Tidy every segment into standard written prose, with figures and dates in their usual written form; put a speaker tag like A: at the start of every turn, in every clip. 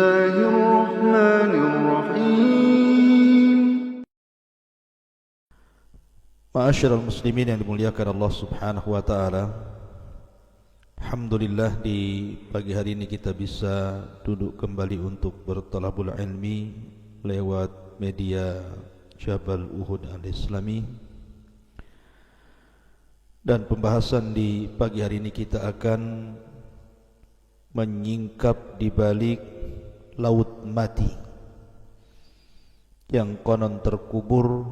A: الله الرحمن الرحيم.
B: Ma'asyiral muslimin yang dimuliakan Allah Subhanahu wa taala. Alhamdulillah, di pagi hari ini kita bisa duduk kembali untuk bertalabul ilmi lewat media Jabal Uhud Al-Islami. Dan pembahasan di pagi hari ini kita akan menyingkap di balik laut mati yang konon terkubur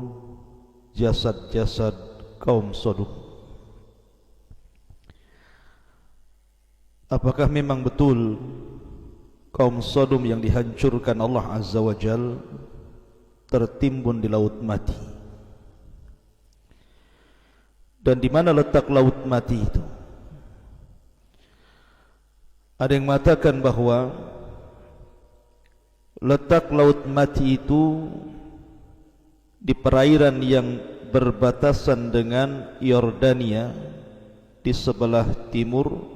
B: jasad-jasad kaum Sodom. Apakah memang betul kaum Sodom yang dihancurkan Allah Azza wa Jal tertimbun di laut mati? Dan di mana letak laut mati itu? Ada yang mengatakan bahwa letak laut mati itu di perairan yang berbatasan dengan Yordania di sebelah timur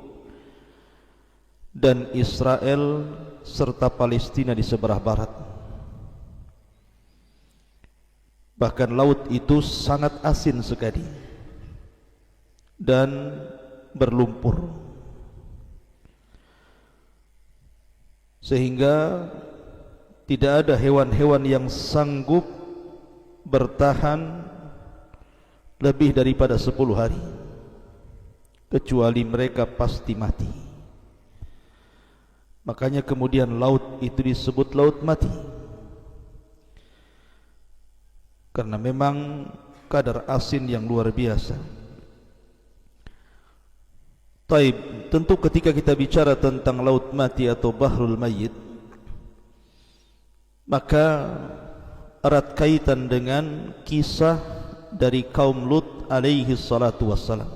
B: dan Israel serta Palestina di sebelah barat. Bahkan laut itu sangat asin sekali dan berlumpur, sehingga tidak ada hewan-hewan yang sanggup bertahan lebih daripada 10 hari, kecuali mereka pasti mati. Makanya kemudian laut itu disebut laut mati, karena memang kadar asin yang luar biasa. Taib, tentu ketika kita bicara tentang laut mati atau Bahrul Mayyit, maka erat kaitan dengan kisah dari kaum Lut alaihi salatu wassalam.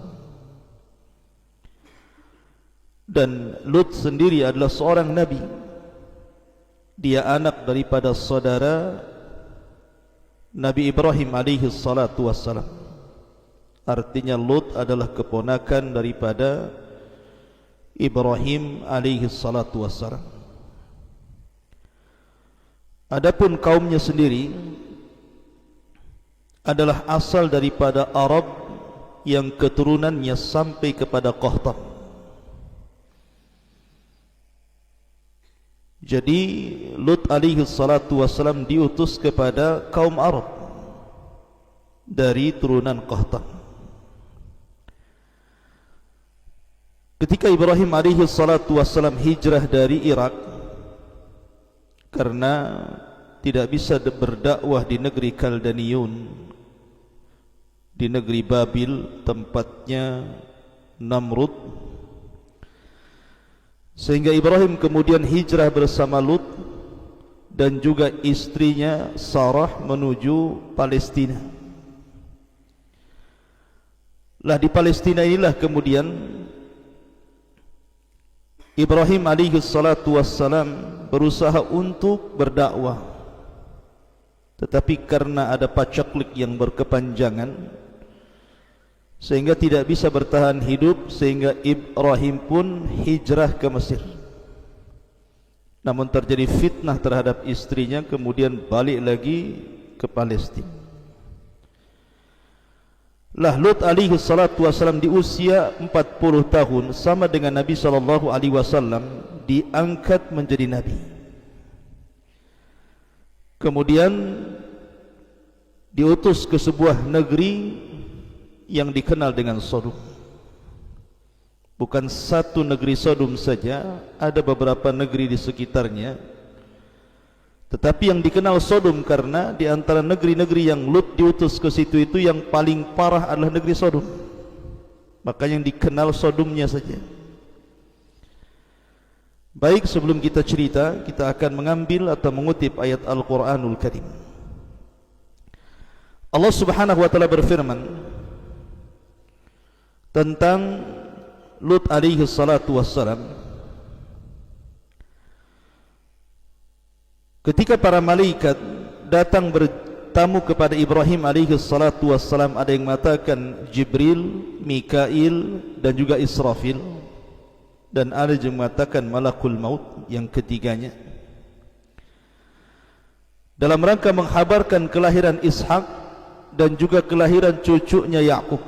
B: Dan Lut sendiri adalah seorang nabi. Dia anak daripada saudara Nabi Ibrahim alaihi salatu wassalam. Artinya Lut adalah keponakan daripada Ibrahim alaihi salatu wassalam. Adapun kaumnya sendiri adalah asal daripada Arab yang keturunannya sampai kepada Qahtan. Jadi Lut alaihi salatu wassalam diutus kepada kaum Arab dari turunan Qahtan. Ketika Ibrahim alaihi salatu wassalam hijrah dari Irak, karena tidak bisa berdakwah di negeri Kaldaniun, di negeri Babil tempatnya Namrud, sehingga Ibrahim kemudian hijrah bersama Lut dan juga istrinya Sarah menuju Palestina. Lah di Palestina inilah kemudian Ibrahim alaihi salatu wassalam berusaha untuk berdakwah, tetapi karena ada pacaklik yang berkepanjangan sehingga tidak bisa bertahan hidup, sehingga Ibrahim pun hijrah ke Mesir. Namun terjadi fitnah terhadap istrinya, kemudian balik lagi ke Palestina. Lah Lut alaihi salatu wassalam di usia 40 tahun sama dengan Nabi sallallahu alaihi wasallam diangkat menjadi nabi. Kemudian diutus ke sebuah negeri yang dikenal dengan Sodom. Bukan satu negeri Sodom saja, ada beberapa negeri di sekitarnya. Tetapi yang dikenal Sodom karena di antara negeri-negeri yang Lut diutus ke situ itu yang paling parah adalah negeri Sodom. Maka yang dikenal Sodomnya saja. Baik, sebelum kita cerita, kita akan mengambil atau mengutip ayat Al-Quranul Karim. Allah Subhanahu wa ta'ala berfirman tentang Lut alaihi salatu wassalam. Ketika para malaikat datang bertamu kepada Ibrahim alaihi salatu wassalam, ada yang mengatakan Jibril, Mikail dan juga Israfil, dan ada yang mengatakan Malakul Maut yang ketiganya. dalam rangka menghabarkan kelahiran Ishak dan juga kelahiran cucunya Yakub.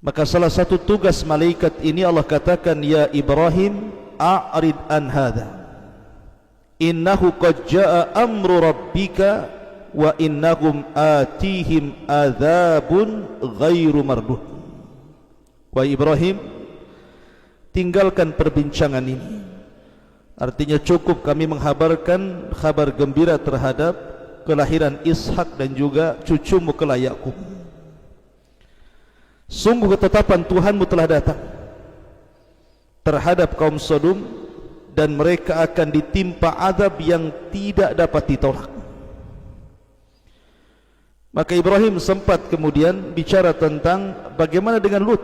B: Maka salah satu tugas malaikat ini Allah katakan, ya Ibrahim, a'rid an hadha, innahu qad jaa amru rabbika wa innahum atihim adzabun ghairu mardud. Wahai Ibrahim, tinggalkan perbincangan ini. Artinya cukup kami menghabarkan kabar gembira terhadap kelahiran Ishak dan juga cucumu kelak Yakub. Sungguh ketetapan Tuhanmu telah datang terhadap kaum Sodom, dan mereka akan ditimpa azab yang tidak dapat ditolak. Maka Ibrahim sempat kemudian bicara tentang bagaimana dengan Lut.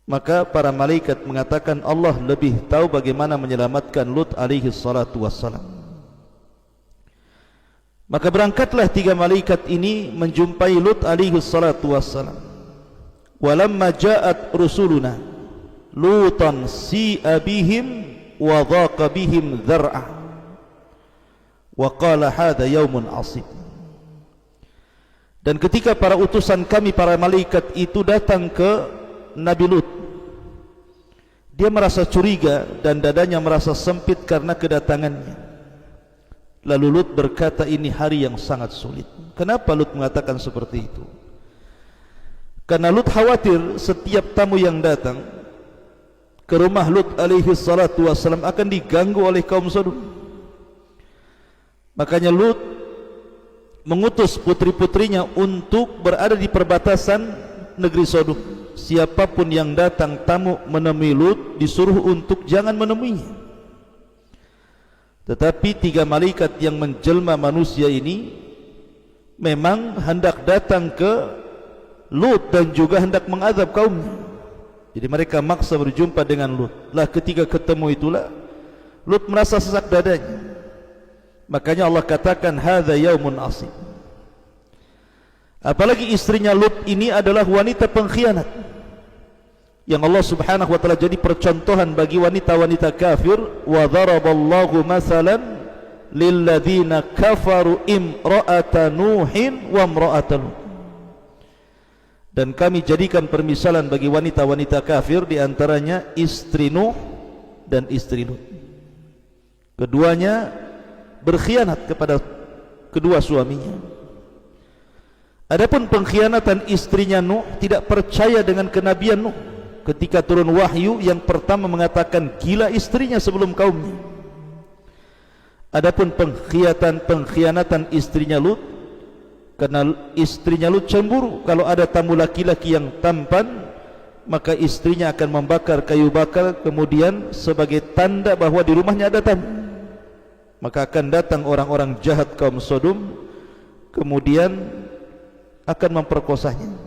B: Maka para malaikat mengatakan Allah lebih tahu bagaimana menyelamatkan Lut alaihi salatu wassalam. Maka berangkatlah 3 malaikat ini menjumpai Lut alaihi salatu wassalam. Walamma ja'at rusuluna Lutan si'a bihim wa dhaqa bihim dhar'a wa qala hadha yaumun asib. Dan ketika para utusan kami, para malaikat itu datang ke Nabi Lut, dia merasa curiga dan dadanya merasa sempit karena kedatangannya. Lalu Lut berkata, ini hari yang sangat sulit. Kenapa Lut mengatakan seperti itu? Karena Lut khawatir setiap tamu yang datang ke rumah Lut alaihi salatu wassalam akan diganggu oleh kaum Sodom. Makanya Lut mengutus putri-putrinya untuk berada di perbatasan negeri Sodom. Siapapun yang datang tamu menemui Lut disuruh untuk jangan menemuinya. Tetapi 3 malaikat yang menjelma manusia ini memang hendak datang ke Lut dan juga hendak mengazab kaumnya. Jadi mereka maksa berjumpa dengan Lut. Lah ketika ketemu itulah Lut merasa sesak dadanya. Makanya Allah katakan hadza yaumun asib. Apalagi istrinya Lut ini adalah wanita pengkhianat yang Allah Subhanahu wa taala jadi percontohan bagi wanita-wanita kafir. Wa daraballahu masalan lilladzina kafaru imra'ata nuhin wa imra'ata lut. Dan kami jadikan permisalan bagi wanita-wanita kafir, di antaranya istri Nuh dan istri Lut. Keduanya berkhianat kepada kedua suaminya. Adapun pengkhianatan istrinya Nuh, tidak percaya dengan kenabian Nuh. Ketika turun wahyu, yang pertama mengatakan gila istrinya sebelum kaumnya. Adapun pengkhianatan istrinya Lut, karena istrinya Lut cemburu kalau ada tamu laki-laki yang tampan, maka istrinya akan membakar kayu bakar kemudian sebagai tanda bahwa di rumahnya ada tamu. Maka akan datang orang-orang jahat kaum Sodom, kemudian akan memperkosanya.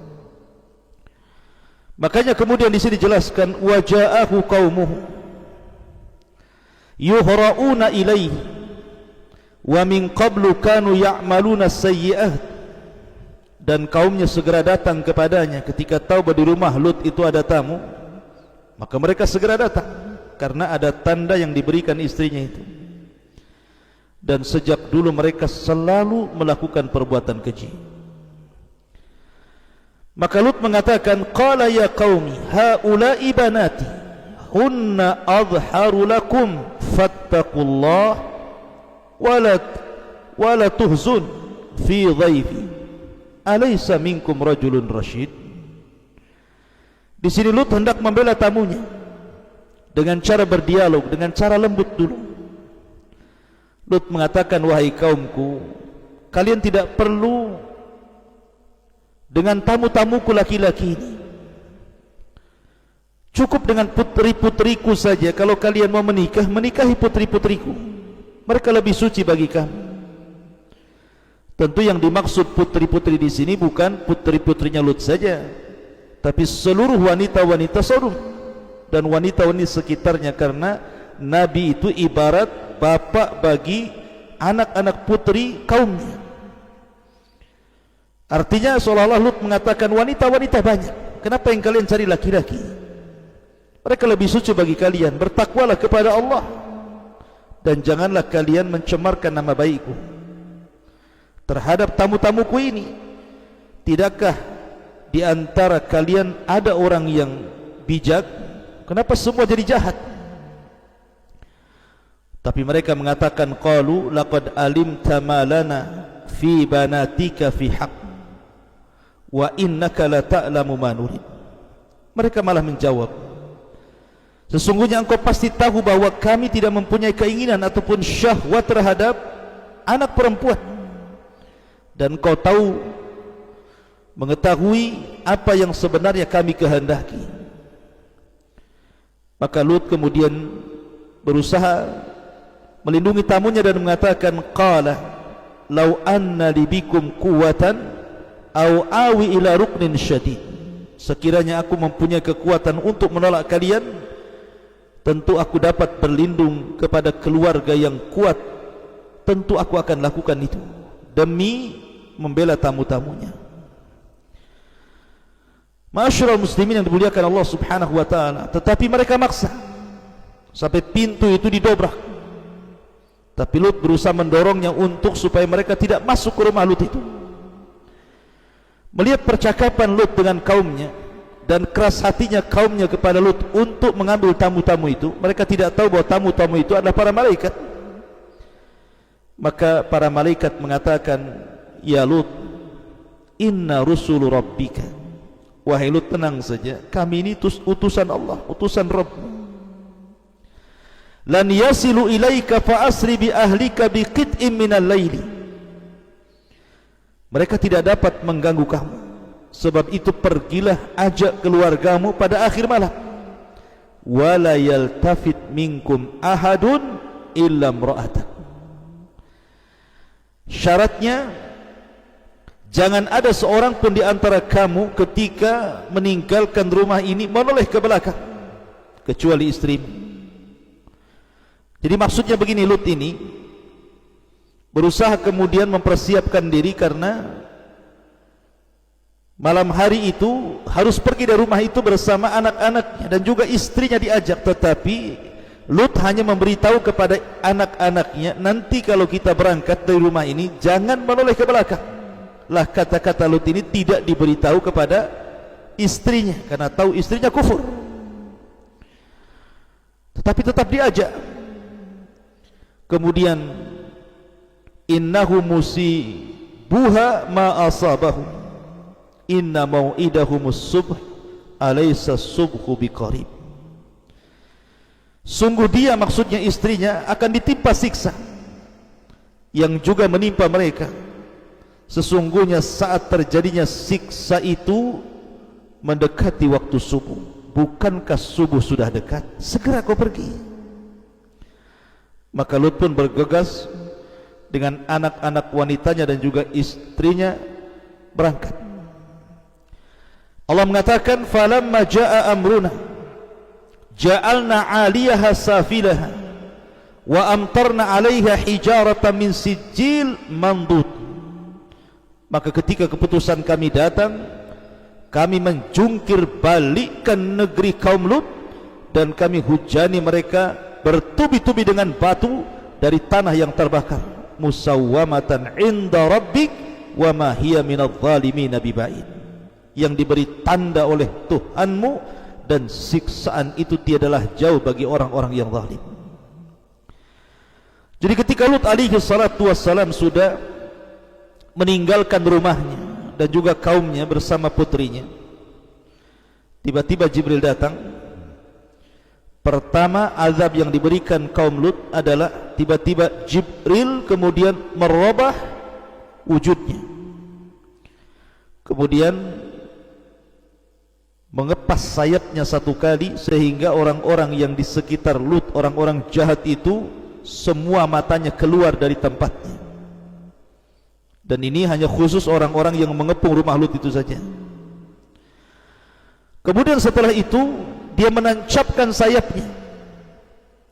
B: Makanya kemudian di sini dijelaskan waja'ahu qaumuhu yuhra'una ilaihi wa min qablu kanu ya'maluna sayyi'at. Dan kaumnya segera datang kepadanya ketika tahu bahwa di rumah Lut itu ada tamu, maka mereka segera datang karena ada tanda yang diberikan istrinya itu. Dan sejak dulu mereka selalu melakukan perbuatan keji. Maka Lut mengatakan, qala ya qaumi haula'i banati hunna adharu lakum fattaqullah wala tuhzun fi dhaifi alaysa minkum rajulun rasyid. Di sini Lut hendak membela tamunya dengan cara berdialog, dengan cara lembut dulu. Lut mengatakan, wahai kaumku, kalian tidak perlu dengan tamu-tamuku laki-laki ini. Cukup dengan putri-putriku saja. Kalau kalian mau menikah, menikahi putri-putriku. Mereka lebih suci bagi kamu. Tentu yang dimaksud putri-putri di sini bukan putri-putrinya Lut saja, tapi seluruh wanita-wanita Sodom dan wanita-wanita sekitarnya, karena Nabi itu ibarat bapak bagi anak-anak putri kaumnya. Artinya seolah-olah Lut mengatakan wanita-wanita banyak, kenapa yang kalian cari laki-laki? Mereka lebih suci bagi kalian. Bertakwalah kepada Allah, dan janganlah kalian mencemarkan nama baikku terhadap tamu-tamuku ini. Tidakkah di antara kalian ada orang yang bijak? Kenapa semua jadi jahat? Tapi mereka mengatakan, qalu laqad alimta ma lana fi banatika fi haqq wa innaka la ta'lamu ma nurid. Mereka malah menjawab, sesungguhnya engkau pasti tahu bahwa kami tidak mempunyai keinginan ataupun syahwat terhadap anak perempuan, dan engkau tahu, mengetahui apa yang sebenarnya kami kehendaki. Maka Lut kemudian berusaha melindungi tamunya dan mengatakan, qala law anna li bikum quwwatan aw awi ila ruknin syadid. Sekiranya aku mempunyai kekuatan untuk menolak kalian, tentu aku dapat berlindung kepada keluarga yang kuat. Tentu aku akan lakukan itu demi membela tamu-tamunya. Ma'asyiral muslimin yang dimuliakan Allah Subhanahu wa taala, tetapi mereka maksa sampai pintu itu didobrak. Tapi Lut berusaha mendorongnya untuk supaya mereka tidak masuk ke rumah Lut itu. Melihat percakapan Lut dengan kaumnya dan keras hatinya kaumnya kepada Lut untuk mengambil tamu-tamu itu, mereka tidak tahu bahwa tamu-tamu itu adalah para malaikat. Maka para malaikat mengatakan, ya Lut, inna rusulu rabbika. Wahai Lut, tenang saja, kami ini utusan Allah, utusan Rabb. Lan yasilu ilaika fa asri bi ahlika bi qit'in minal laili. Mereka tidak dapat mengganggu kamu, sebab itu pergilah ajak keluargamu pada akhir malam. Wala yaltafit minkum ahadun illa imra'atak. Syaratnya, jangan ada seorang pun di antara kamu ketika meninggalkan rumah ini menoleh ke belakang kecuali istrimu. Jadi maksudnya begini, Lut ini berusaha kemudian mempersiapkan diri karena malam hari itu harus pergi dari rumah itu bersama anak-anaknya dan juga istrinya diajak. Tetapi Lut hanya memberitahu kepada anak-anaknya, nanti kalau kita berangkat dari rumah ini jangan menoleh ke belakang. Lah kata-kata Lut ini tidak diberitahu kepada istrinya karena tahu istrinya kufur, tetapi tetap diajak. Kemudian innahu musibuha ma asabahu inna mau'idahumus subh alaysa subhu biqarib. Sungguh dia, maksudnya istrinya, akan ditimpa siksa yang juga menimpa mereka. Sesungguhnya saat terjadinya siksa itu mendekati waktu subuh. Bukankah subuh sudah dekat? Segera kau pergi. Maka Lut pun bergegas dengan anak-anak wanitanya dan juga istrinya berangkat. Allah mengatakan, falamma jaa amruna ja'alna 'aliyaha safilaha wa amtarna 'alaiha hijaratan min sijil mandud. Maka ketika keputusan kami datang, kami menjungkir balikkan negeri kaum Lut dan kami hujani mereka bertubi-tubi dengan batu dari tanah yang terbakar. Musawwamatan 'inda rabbik wa ma hiya minadh dhalimin biba'id. Yang diberi tanda oleh Tuhanmu dan siksaan itu tiadalah jauh bagi orang-orang yang zalim. Jadi ketika Lut alaihi salatu wassalam sudah meninggalkan rumahnya dan juga kaumnya bersama putrinya, tiba-tiba Jibril datang. Pertama azab yang diberikan kaum Lut adalah tiba-tiba Jibril kemudian merubah wujudnya, kemudian mengepas sayapnya satu kali sehingga orang-orang yang di sekitar Lut, orang-orang jahat itu, semua matanya keluar dari tempatnya. Dan ini hanya khusus orang-orang yang mengepung rumah Lut itu saja. Kemudian setelah itu dia menancapkan sayapnya,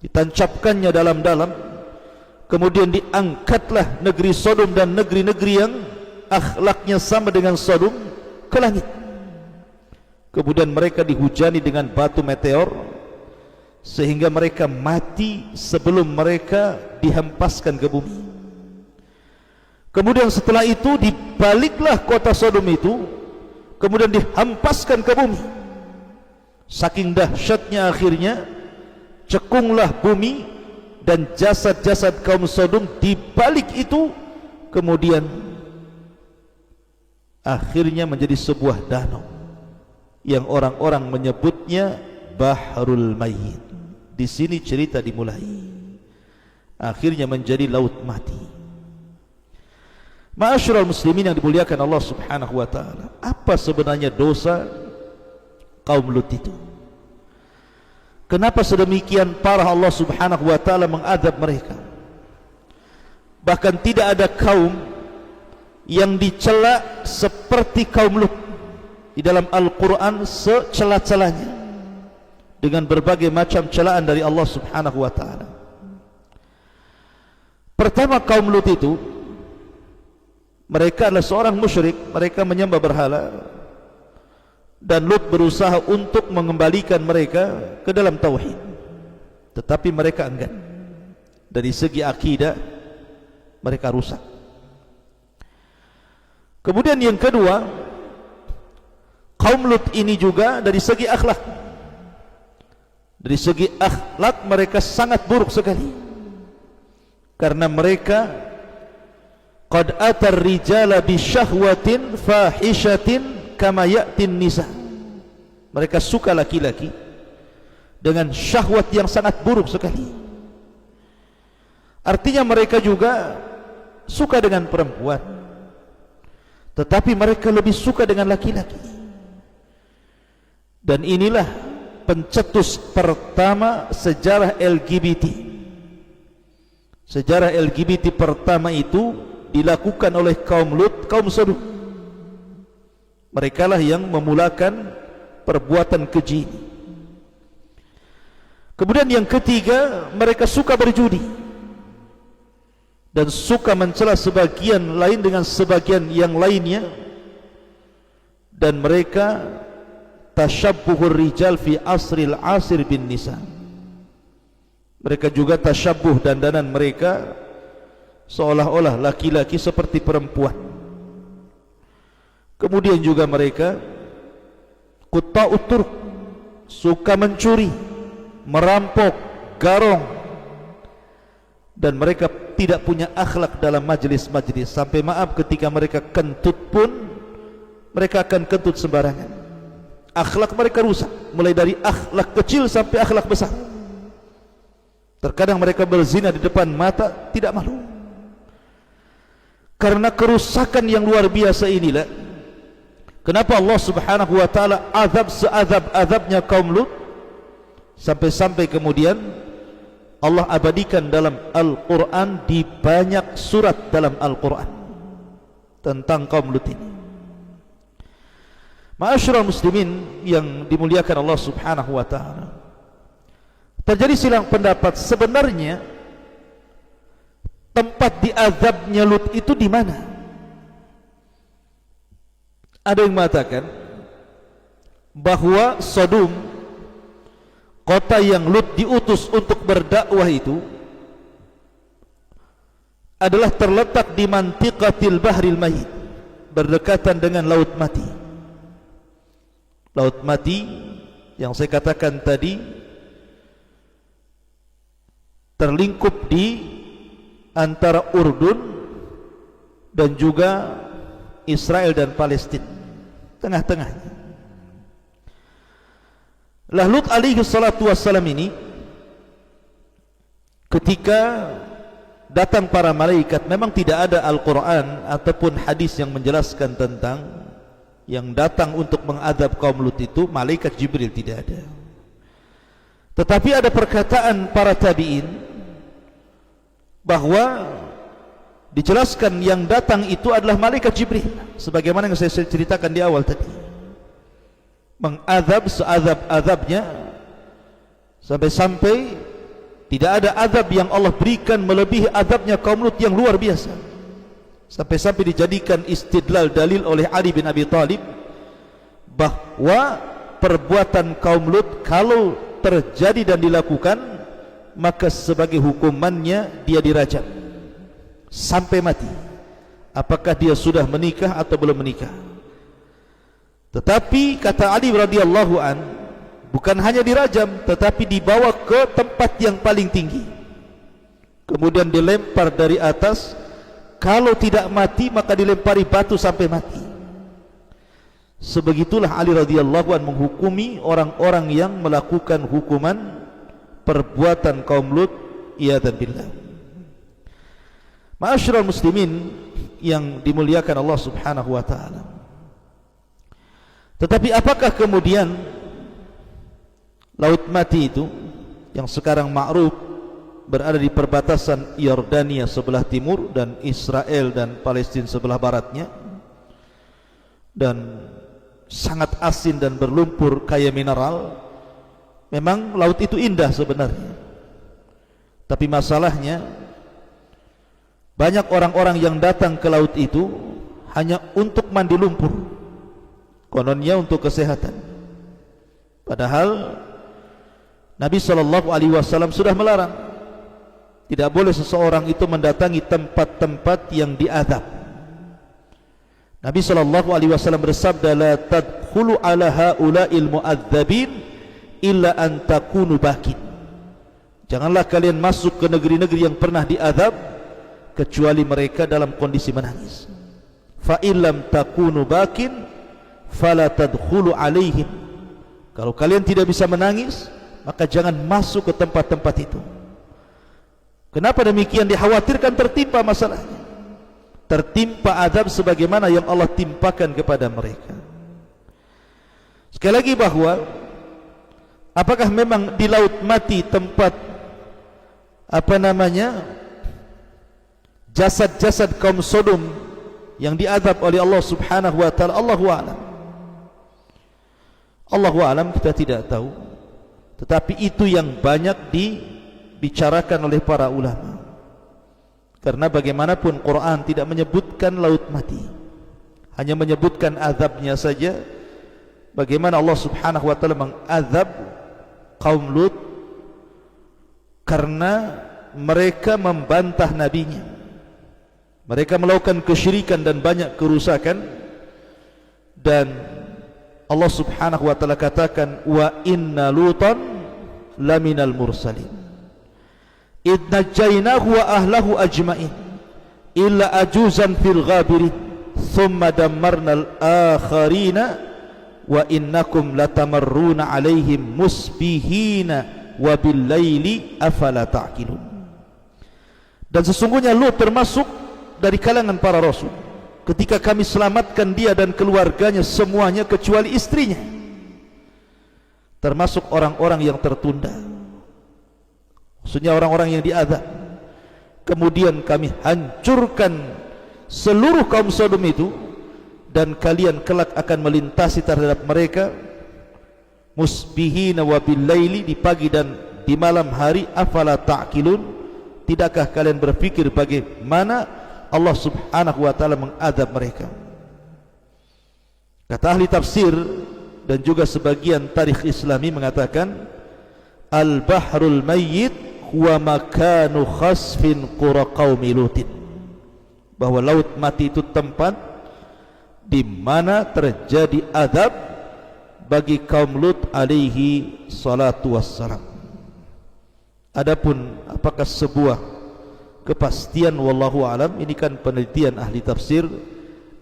B: ditancapkannya dalam-dalam. Kemudian diangkatlah negeri Sodom dan negeri-negeri yang akhlaknya sama dengan Sodom ke langit. Kemudian mereka dihujani dengan batu meteor sehingga mereka mati sebelum mereka dihempaskan ke bumi. Kemudian setelah itu dibaliklah kota Sodom itu, kemudian dihempaskan ke bumi. Saking dahsyatnya akhirnya cekunglah bumi, dan jasad-jasad kaum Sodom dibalik itu kemudian akhirnya menjadi sebuah danau yang orang-orang menyebutnya Bahrul Mayyit. Di sini cerita dimulai, akhirnya menjadi laut mati. Ma'asyiral muslimin yang dimuliakan Allah Subhanahu wa taala, apa sebenarnya dosa kaum Lut itu? Kenapa sedemikian parah Allah Subhanahu wa taala mengadab mereka? Bahkan tidak ada kaum yang dicela seperti kaum Lut di dalam Al-Quran, secela-celanya dengan berbagai macam celaan dari Allah Subhanahu wa taala. Pertama, kaum Lut itu mereka adalah seorang musyrik, mereka menyembah berhala, dan Lut berusaha untuk mengembalikan mereka ke dalam tauhid, tetapi mereka enggan. Dari segi akidah mereka rusak. Kemudian yang kedua, kaum Lut ini juga dari segi akhlak, dari segi akhlak mereka sangat buruk sekali, karena mereka qad atar rijala bi syahwatin fahishatin kama ya'tin nisa. Mereka suka laki-laki dengan syahwat yang sangat buruk sekali. Artinya mereka juga suka dengan perempuan, tetapi mereka lebih suka dengan laki-laki. Dan inilah pencetus pertama sejarah LGBT. Sejarah LGBT pertama itu dilakukan oleh kaum Lut, kaum Sodom. Mereka lah yang memulakan perbuatan keji ini. Kemudian yang ketiga, mereka suka berjudi dan suka mencela sebagian lain dengan sebagian yang lainnya, dan mereka tasyabbuhur rijal fi asril asir bin nisa. Mereka juga tasyabbuh, dandanan mereka seolah-olah laki-laki seperti perempuan. Kemudian juga mereka qutta'ut turuq, suka mencuri, merampok, garong, dan mereka tidak punya akhlak dalam majlis-majlis. Sampai maaf, ketika mereka kentut pun mereka akan kentut sembarangan. Akhlak mereka rusak, mulai dari akhlak kecil sampai akhlak besar. Terkadang mereka berzina di depan mata, tidak malu. Karena kerusakan yang luar biasa inilah kenapa Allah Subhanahu wa taala azab seazab-azabnya kaum Lut, sampai-sampai kemudian Allah abadikan dalam Al-Quran, di banyak surat dalam Al-Quran tentang kaum Lut ini. Ma'asyiral muslimin yang dimuliakan Allah Subhanahu wa taala, terjadi silang pendapat sebenarnya tempat diazabnya Lut itu di mana? Ada yang mengatakan bahwa Sodom, kota yang Lut diutus untuk berdakwah itu, adalah terletak di mantiqatil bahril mayyit, berdekatan dengan laut mati. Laut mati yang saya katakan tadi terlingkup di antara Urdun dan juga Israel dan Palestina, tengah-tengahnya. Lut alaihi salatu wassalam ini, ketika datang para malaikat, memang tidak ada Al-Quran ataupun hadis yang menjelaskan tentang yang datang untuk mengadab kaum Lut itu malaikat Jibril, tidak ada. Tetapi ada perkataan para tabi'in bahwa dijelaskan yang datang itu adalah malaikat Jibril, sebagaimana yang saya ceritakan di awal tadi, mengadab seazab-azabnya, sampai-sampai tidak ada azab yang Allah berikan melebihi azabnya kaum Lut yang luar biasa. Sampai-sampai dijadikan istidlal, dalil oleh Ali bin Abi Thalib bahwa perbuatan kaum Lut kalau terjadi dan dilakukan, maka sebagai hukumannya dia dirajam sampai mati, apakah dia sudah menikah atau belum menikah. Tetapi kata Ali radhiyallahu an, bukan hanya dirajam, tetapi dibawa ke tempat yang paling tinggi, kemudian dilempar dari atas. Kalau tidak mati maka dilempari batu sampai mati. Sebegitulah Ali radhiyallahu an menghukumi orang-orang yang melakukan hukuman perbuatan kaum Lut, iyadzan billah. Ma'asyiral muslimin yang dimuliakan Allah Subhanahu wa taala. Tetapi apakah kemudian Laut Mati itu yang sekarang ma'ruf berada di perbatasan Yordania sebelah timur dan Israel dan Palestina sebelah baratnya, dan sangat asin dan berlumpur kaya mineral? Memang laut itu indah sebenarnya, tapi masalahnya banyak orang-orang yang datang ke laut itu hanya untuk mandi lumpur, kononnya untuk kesehatan. Padahal Nabi SAW sudah melarang, tidak boleh seseorang itu mendatangi tempat-tempat yang diazab. Nabi SAW bersabda, la tadkhulu ala haula'il mu'adzabin illa an takunu bakin. Janganlah kalian masuk ke negeri-negeri yang pernah diazab kecuali mereka dalam kondisi menangis. Fa illam takunu bakin fala tadkhulu alaihim. Kalau kalian tidak bisa menangis, maka jangan masuk ke tempat-tempat itu. Kenapa demikian? Dikhawatirkan tertimpa masalahnya, tertimpa azab sebagaimana yang Allah timpakan kepada mereka. Sekali lagi bahwa apakah memang di Laut Mati tempat jasad-jasad kaum Sodom yang diazab oleh Allah Subhanahu wa taala? Allahu a'lam. Allahu a'lam, kita tidak tahu. Tetapi itu yang banyak dibicarakan oleh para ulama. Karena bagaimanapun Quran tidak menyebutkan Laut Mati, hanya menyebutkan azabnya saja. Bagaimana Allah Subhanahu wa taala mengazab kaum Lut karena mereka membantah nabinya, mereka melakukan kesyirikan dan banyak kerusakan. Dan Allah Subhanahu wa taala katakan, wa inna lutan laminal mursalin id najjaynahu wa ahlahu ajma'in illa ajuzan fil ghabirin thumma dammarna al-akharina wa innakum latamarruna alaihim musbihina wa bil laili afala ta'qilun. Dan sesungguhnya Lut termasuk dari kalangan para rasul. Ketika kami selamatkan dia dan keluarganya semuanya kecuali istrinya, termasuk orang-orang yang tertunda, maksudnya orang-orang yang diazab. Kemudian kami hancurkan seluruh kaum Sodom itu, dan kalian kelak akan melintasi terhadap mereka musbihina wa bil laili, di pagi dan di malam hari. Afala ta'qilun, tidakkah kalian berpikir bagaimana Allah Subhanahu wa taala mengazab mereka? Kata ahli tafsir dan juga sebagian tarikh Islami mengatakan, al-bahrul mayyit huwa makanu khasfin qura qaumi Lutin, bahwa Laut Mati itu tempat di mana terjadi azab bagi kaum Lut alaihi salatu wassalam. Adapun apakah sebuah kepastian, wallahu alam, ini kan penelitian ahli tafsir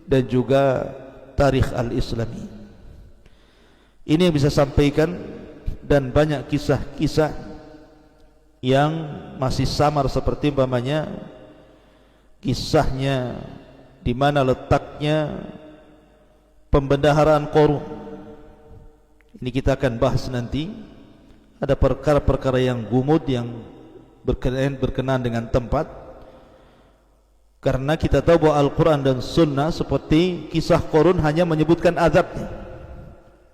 B: dan juga tarikh al-islami. Ini yang bisa sampaikan, dan banyak kisah-kisah yang masih samar, seperti umpamanya kisahnya di mana letaknya pembendaharaan Qarun. Ini kita akan bahas nanti. Ada perkara-perkara yang gumud yang berkenaan dengan tempat, karena kita tahu bahwa Al-Quran dan Sunnah seperti kisah Qarun hanya menyebutkan azabnya,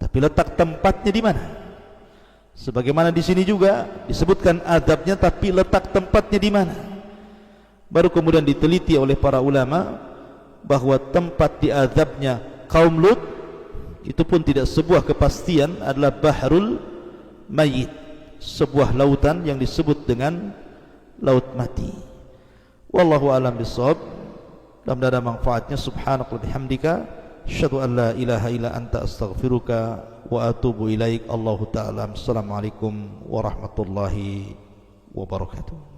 B: tapi letak tempatnya di mana? Sebagaimana di sini juga disebutkan azabnya, tapi letak tempatnya di mana? Baru kemudian diteliti oleh para ulama bahwa tempat diazabnya kaum Lut itu pun tidak sebuah kepastian, adalah Bahrul Mayyit, sebuah lautan yang disebut dengan laut mati. Wallahu a'lam bishawab. Mudah-mudahan ada manfaatnya. Subhanaka wa bihamdika asyhadu an la ilaha illa anta astaghfiruka wa atubu ilaik. Allahu ta'ala. Assalamualaikum warahmatullahi wabarakatuh.